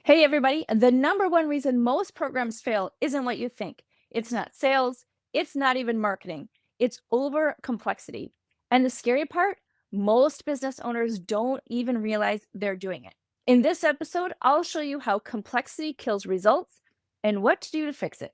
Hey, everybody. The number one reason most programs fail isn't what you think. It's not sales. It's not even marketing. It's over complexity. And the scary part, most business owners don't even realize they're doing it. In this episode, I'll show you how complexity kills results and what to do to fix it.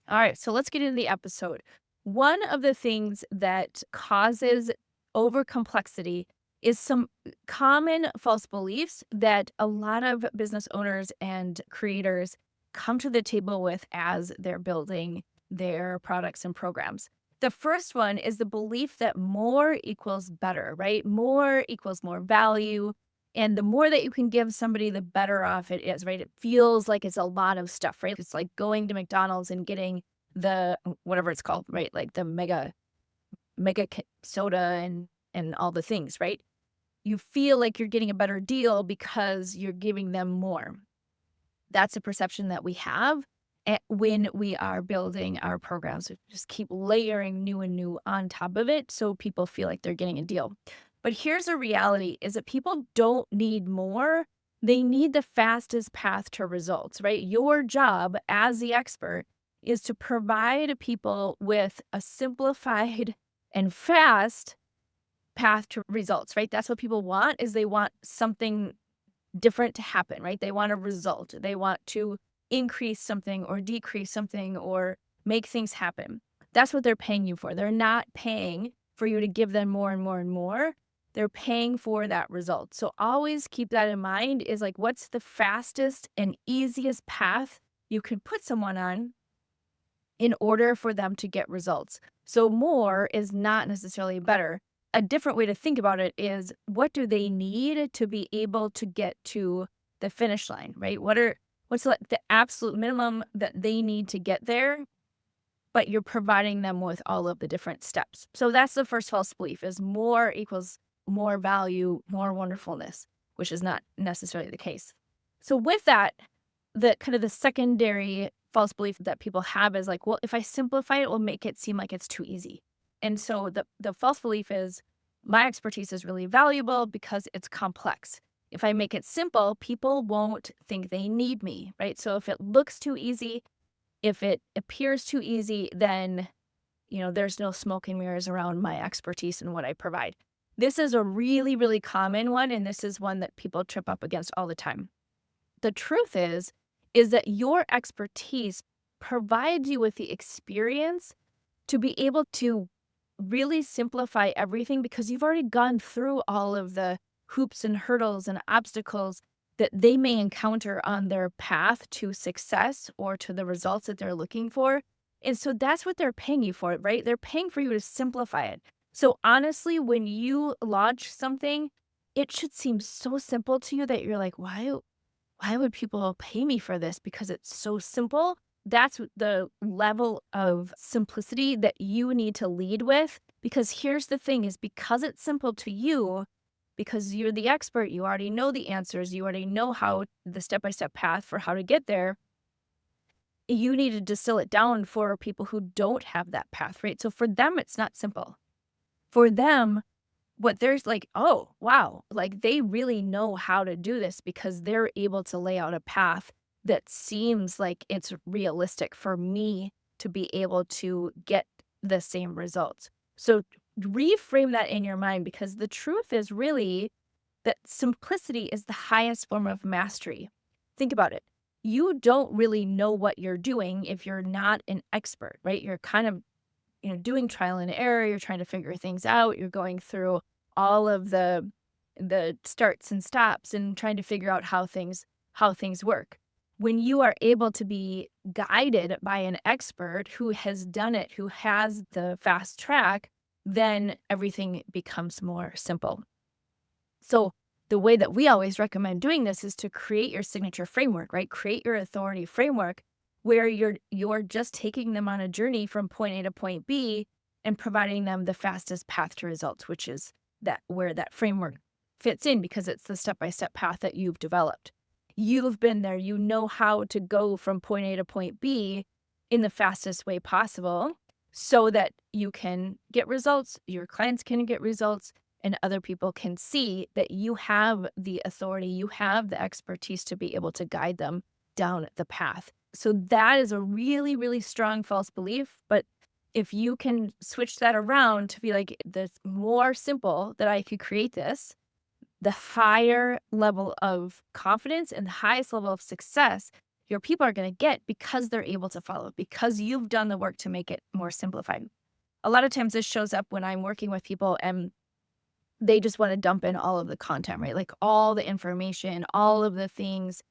All right, so let's get into the episode. One of the things that causes overcomplexity is some common false beliefs that a lot of business owners and creators come to the table with as they're building their products and programs. The first one is the belief that more equals better, right? More equals more value. And the more that you can give somebody, the better off it is, right? It feels like it's a lot of stuff, right? It's like going to McDonald's and getting the whatever it's called, right? Like the soda and all the things, right? You feel like you're getting a better deal because you're giving them more. That's a perception that we have when we are building our programs. We just keep layering new and new on top of it so people feel like they're getting a deal. But here's a reality is that people don't need more. They need the fastest path to results, right? Your job as the expert is to provide people with a simplified and fast path to results, right? That's what people want is they want something different to happen, right? They want a result. They want to increase something or decrease something or make things happen. That's what they're paying you for. They're not paying for you to give them more and more and more. They're paying for that result. So always keep that in mind is like, what's the fastest and easiest path you can put someone on in order for them to get results. So more is not necessarily better. A different way to think about it is what do they need to be able to get to the finish line, right? What's like the absolute minimum that they need to get there, but you're providing them with all of the different steps. So that's the first false belief is more equals more value, more wonderfulness, which is not necessarily the case. So with that, the kind of the secondary false belief that people have is like, well, if I simplify it, will make it seem like it's too easy. And so the false belief is my expertise is really valuable because it's complex. If I make it simple, people won't think they need me, right? So if it looks too easy, if it appears too easy, then there's no smoke and mirrors around my expertise and what I provide. This is a really, really common one, and this is one that people trip up against all the time. The truth is that your expertise provides you with the experience to be able to really simplify everything because you've already gone through all of the hoops and hurdles and obstacles that they may encounter on their path to success or to the results that they're looking for. And so that's what they're paying you for, right? They're paying for you to simplify it. So honestly, when you launch something, it should seem so simple to you that you're like, why would people pay me for this? Because it's so simple. That's the level of simplicity that you need to lead with. Because here's the thing is because it's simple to you, because you're the expert, you already know the answers, you already know how the step-by-step path for how to get there. You need to distill it down for people who don't have that path, right? So for them, it's not simple. For them, what there's like, oh, wow, like they really know how to do this because they're able to lay out a path that seems like it's realistic for me to be able to get the same results. So reframe that in your mind because the truth is really that simplicity is the highest form of mastery. Think about it. You don't really know what you're doing if you're not an expert, right? You're kind of doing trial and error, you're trying to figure things out, you're going through all of the starts and stops and trying to figure out how things work. When you are able to be guided by an expert who has done it, who has the fast track, then everything becomes more simple. So the way that we always recommend doing this is to create your signature framework, right? Create your authority framework where you're just taking them on a journey from point A to point B and providing them the fastest path to results, which is that where that framework fits in because it's the step-by-step path that you've developed. You've been there, you know how to go from point A to point B in the fastest way possible so that you can get results, your clients can get results, and other people can see that you have the authority, you have the expertise to be able to guide them down the path. So that is a really, really strong false belief. But if you can switch that around to be like, the more simple that I could create this, the higher level of confidence and the highest level of success your people are going to get because they're able to follow, because you've done the work to make it more simplified. A lot of times this shows up when I'm working with people and they just want to dump in all of the content, right? Like all the information, all of the things.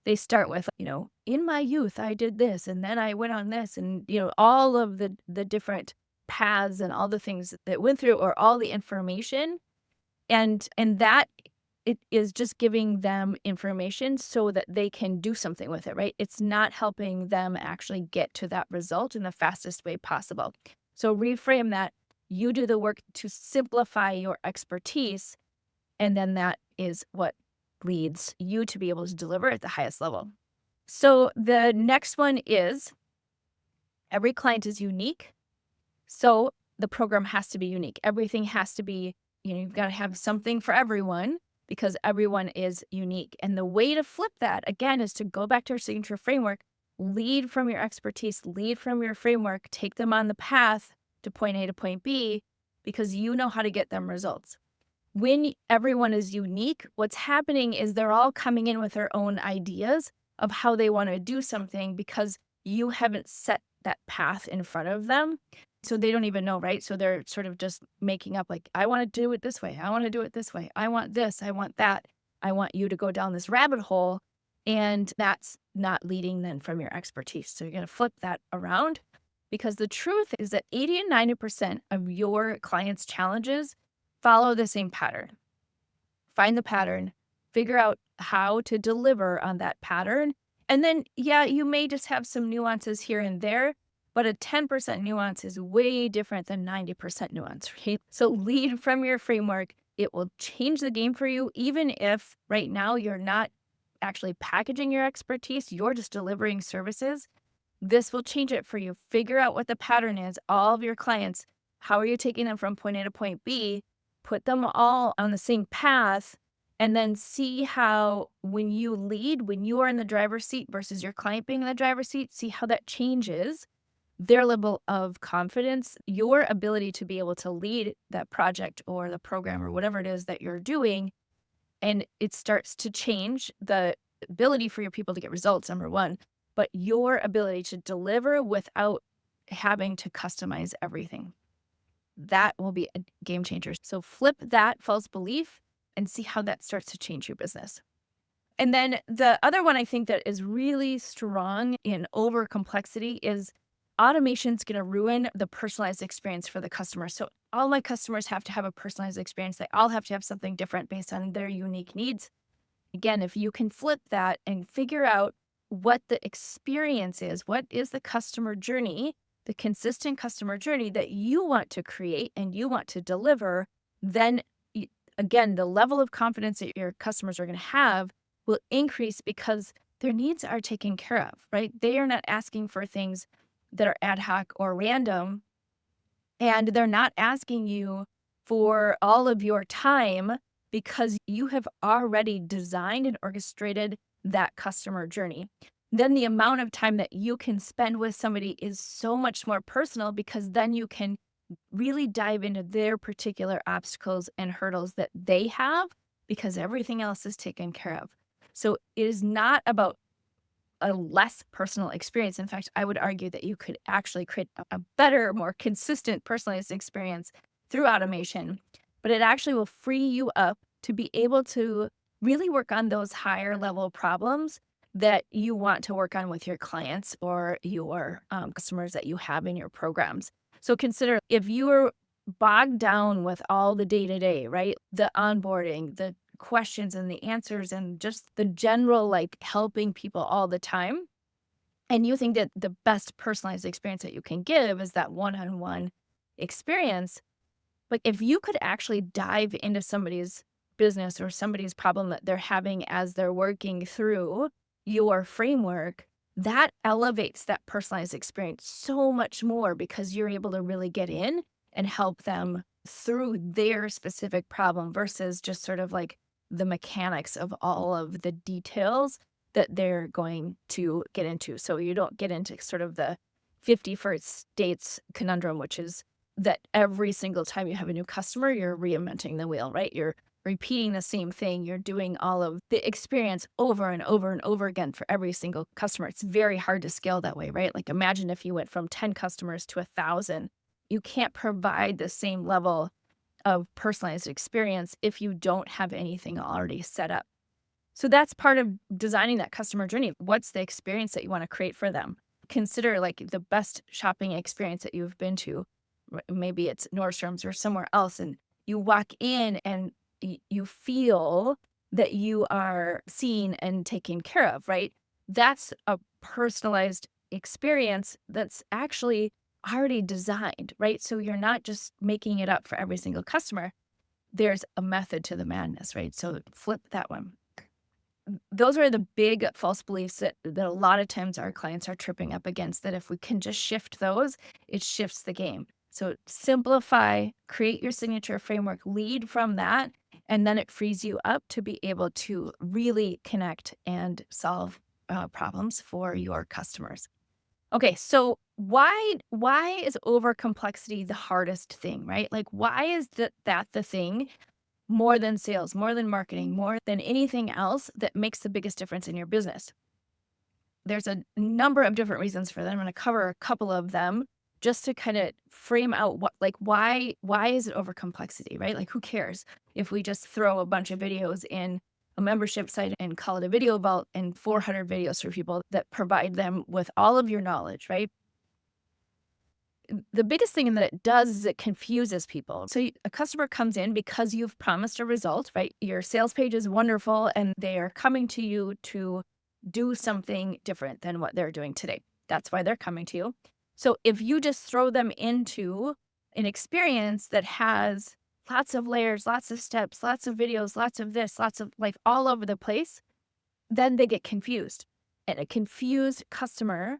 They start with, in my youth, I did this and then I went on this and, all of the different paths and all the things that went through or all the information. And that it is just giving them information so that they can do something with it, right? It's not helping them actually get to that result in the fastest way possible. So reframe that. You do the work to simplify your expertise, and then that is what leads you to be able to deliver at the highest level. So the next one is every client is unique. So the program has to be unique. Everything has to be, you've got to have something for everyone because everyone is unique. And the way to flip that, again, is to go back to our signature framework, lead from your expertise, lead from your framework, take them on the path to point A to point B because you know how to get them results. When everyone is unique, what's happening is they're all coming in with their own ideas of how they want to do something because you haven't set that path in front of them. So they don't even know, right? So they're sort of just making up like, I want to do it this way. I want to do it this way. I want this. I want that. I want you to go down this rabbit hole. And that's not leading then from your expertise. So you're going to flip that around because the truth is that 80 and 90% of your clients' challenges follow the same pattern. Find the pattern, figure out how to deliver on that pattern. And then, yeah, you may just have some nuances here and there, but a 10% nuance is way different than 90% nuance, right? So lead from your framework. It will change the game for you, even if right now you're not actually packaging your expertise, you're just delivering services. This will change it for you. Figure out what the pattern is. All of your clients, how are you taking them from point A to point B? Put them all on the same path, and then see how when you lead, when you are in the driver's seat versus your client being in the driver's seat, see how that changes their level of confidence, your ability to be able to lead that project or the program or whatever it is that you're doing. And it starts to change the ability for your people to get results, number one, but your ability to deliver without having to customize everything. That will be a game changer. So flip that false belief and see how that starts to change your business. And then the other one I think that is really strong in over complexity is automation's going to ruin the personalized experience for the customer. So all my customers have to have a personalized experience. They all have to have something different based on their unique needs. Again, if you can flip that and figure out what the experience is, what is the customer journey, the consistent customer journey that you want to create and you want to deliver, then again, the level of confidence that your customers are going to have will increase because their needs are taken care of, right? They are not asking for things that are ad hoc or random, and they're not asking you for all of your time because you have already designed and orchestrated that customer journey. Then the amount of time that you can spend with somebody is so much more personal because then you can really dive into their particular obstacles and hurdles that they have because everything else is taken care of. So it is not about a less personal experience. In fact, I would argue that you could actually create a better, more consistent personalized experience through automation, but it actually will free you up to be able to really work on those higher level problems that you want to work on with your clients or your customers that you have in your programs. So consider if you are bogged down with all the day-to-day, right? The onboarding, the questions and the answers and just the general like helping people all the time. And you think that the best personalized experience that you can give is that one-on-one experience. But if you could actually dive into somebody's business or somebody's problem that they're having as they're working through your framework, that elevates that personalized experience so much more because you're able to really get in and help them through their specific problem versus just sort of like the mechanics of all of the details that they're going to get into. So you don't get into sort of the 51st dates conundrum, which is that every single time you have a new customer, you're reinventing the wheel, right? You're repeating the same thing. You're doing all of the experience over and over and over again for every single customer. It's very hard to scale that way, right? Like imagine if you went from 10 customers to 1,000. You can't provide the same level of personalized experience if you don't have anything already set up. So that's part of designing that customer journey. What's the experience that you want to create for them? Consider like the best shopping experience that you've been to. Maybe it's Nordstrom's or somewhere else, and you walk in and you feel that you are seen and taken care of, right? That's a personalized experience that's actually already designed, right? So you're not just making it up for every single customer. There's a method to the madness, right? So flip that one. Those are the big false beliefs that a lot of times our clients are tripping up against, that if we can just shift those, it shifts the game. So simplify, create your signature framework, lead from that, and then it frees you up to be able to really connect and solve problems for your customers. Okay, so why is over complexity the hardest thing, right? Like why is that the thing more than sales, more than marketing, more than anything else that makes the biggest difference in your business? There's a number of different reasons for that. I'm going to cover a couple of them just to kind of frame out why is it over complexity, right? Like who cares if we just throw a bunch of videos in a membership site and call it a video vault and 400 videos for people that provide them with all of your knowledge, right? The biggest thing that it does is it confuses people. So a customer comes in because you've promised a result, right? Your sales page is wonderful and they are coming to you to do something different than what they're doing today. That's why they're coming to you. So if you just throw them into an experience that has lots of layers, lots of steps, lots of videos, lots of this, lots of like all over the place, then they get confused. And a confused customer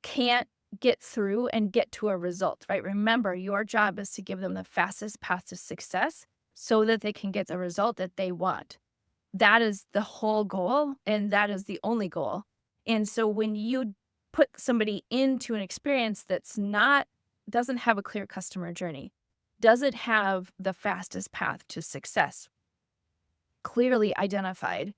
can't get through and get to a result, right? Remember, your job is to give them the fastest path to success so that they can get the result that they want. That is the whole goal, and that is the only goal. And so when you put somebody into an experience doesn't have a clear customer journey, doesn't have the fastest path to success clearly identified,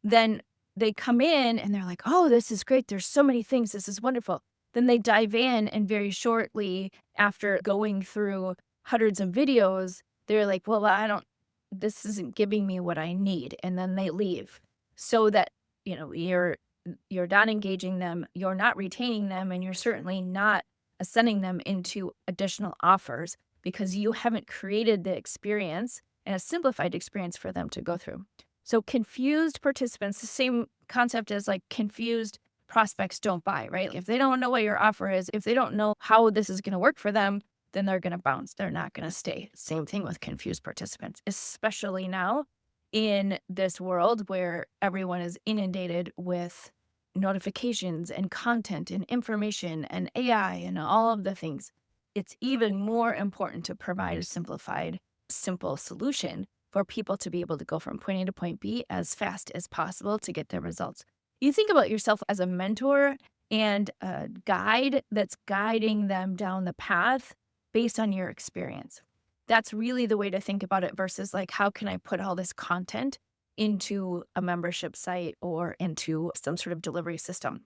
then they come in and they're like, oh, this is great. There's so many things. This is wonderful. Then they dive in, and very shortly after going through hundreds of videos, they're like, well, this isn't giving me what I need. And then they leave, so that, you're not engaging them, you're not retaining them, and you're certainly not sending them into additional offers because you haven't created the experience and a simplified experience for them to go through. So confused participants, the same concept as like confused prospects don't buy, right? If they don't know what your offer is, if they don't know how this is going to work for them, then they're going to bounce. They're not going to stay. Same thing with confused participants, especially now in this world where everyone is inundated with notifications and content and information and AI and all of the things. It's even more important to provide a simplified, simple solution for people to be able to go from point A to point B as fast as possible to get their results. You think about yourself as a mentor and a guide that's guiding them down the path based on your experience. That's really the way to think about it versus like, how can I put all this content into a membership site or into some sort of delivery system?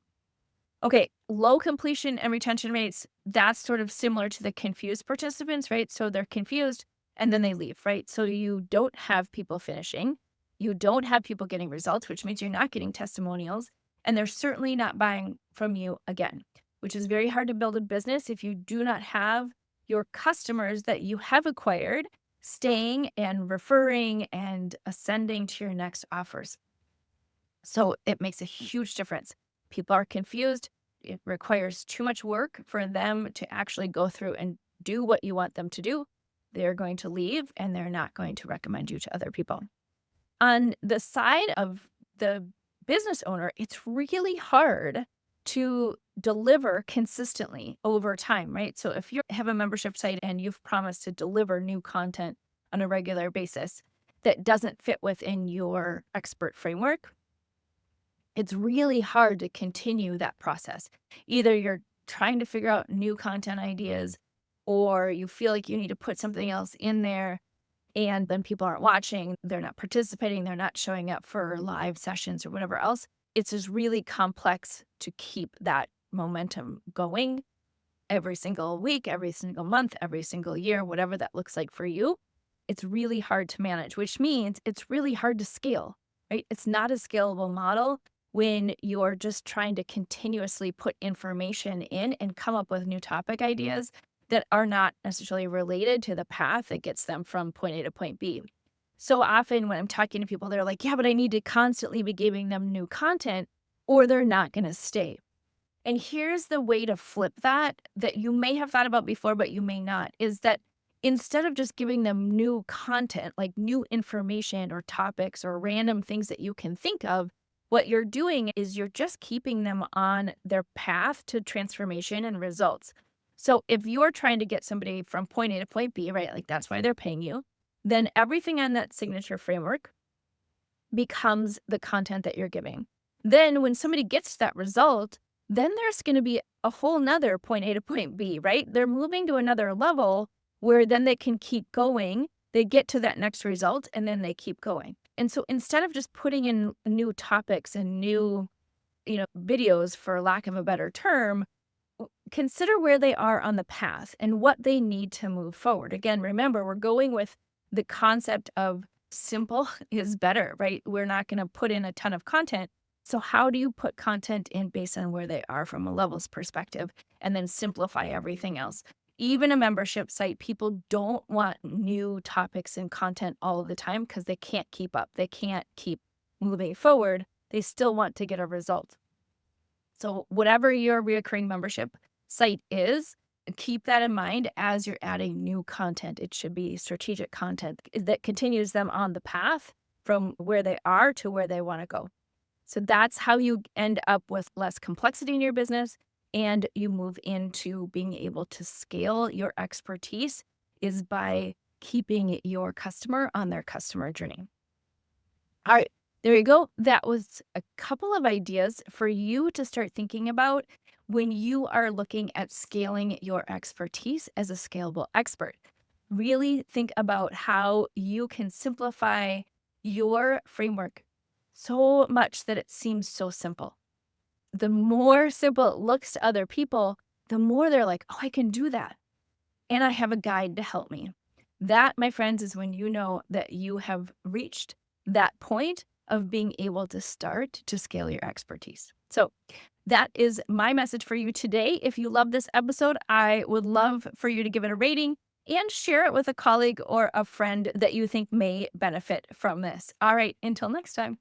Okay, low completion and retention rates, that's sort of similar to the confused participants, right? So they're confused and then they leave, right? So you don't have people finishing. You don't have people getting results, which means you're not getting testimonials, and they're certainly not buying from you again, which is very hard to build a business if you do not have your customers that you have acquired staying and referring and ascending to your next offers. So it makes a huge difference. People are confused. It requires too much work for them to actually go through and do what you want them to do. They're going to leave and they're not going to recommend you to other people. On the side of the business owner, it's really hard to deliver consistently over time, right? So if you have a membership site and you've promised to deliver new content on a regular basis that doesn't fit within your expert framework, it's really hard to continue that process. Either you're trying to figure out new content ideas, or you feel like you need to put something else in there, and then people aren't watching, they're not participating, they're not showing up for live sessions or whatever else. It's just really complex to keep that momentum going every single week, every single month, every single year, whatever that looks like for you. It's really hard to manage, which means it's really hard to scale, right? It's not a scalable model when you're just trying to continuously put information in and come up with new topic ideas that are not necessarily related to the path that gets them from point A to point B. So often when I'm talking to people, they're like, yeah, but I need to constantly be giving them new content or they're not going to stay. And here's the way to flip that you may have thought about before, but you may not, is that instead of just giving them new content, like new information or topics or random things that you can think of, what you're doing is you're just keeping them on their path to transformation and results. So if you're trying to get somebody from point A to point B, right, like that's why they're paying you, then everything on that signature framework becomes the content that you're giving. Then when somebody gets that result, then there's going to be a whole nother point A to point B, right? They're moving to another level where then they can keep going. They get to that next result and then they keep going. And so instead of just putting in new topics and new, videos, for lack of a better term, consider where they are on the path and what they need to move forward. Again, remember, we're going with the concept of simple is better, right? We're not going to put in a ton of content. So how do you put content in based on where they are from a levels perspective and then simplify everything else? Even a membership site, people don't want new topics and content all the time because they can't keep up. They can't keep moving forward. They still want to get a result. So whatever your recurring membership site is, keep that in mind as you're adding new content. It should be strategic content that continues them on the path from where they are to where they want to go. So that's how you end up with less complexity in your business and you move into being able to scale your expertise is by keeping your customer on their customer journey. All right, there you go. That was a couple of ideas for you to start thinking about when you are looking at scaling your expertise as a scalable expert. Really think about how you can simplify your framework so much that it seems so simple. The more simple it looks to other people, the more they're like, oh, I can do that. And I have a guide to help me. That, my friends, is when you know that you have reached that point of being able to start to scale your expertise. So that is my message for you today. If you love this episode, I would love for you to give it a rating and share it with a colleague or a friend that you think may benefit from this. All right, until next time.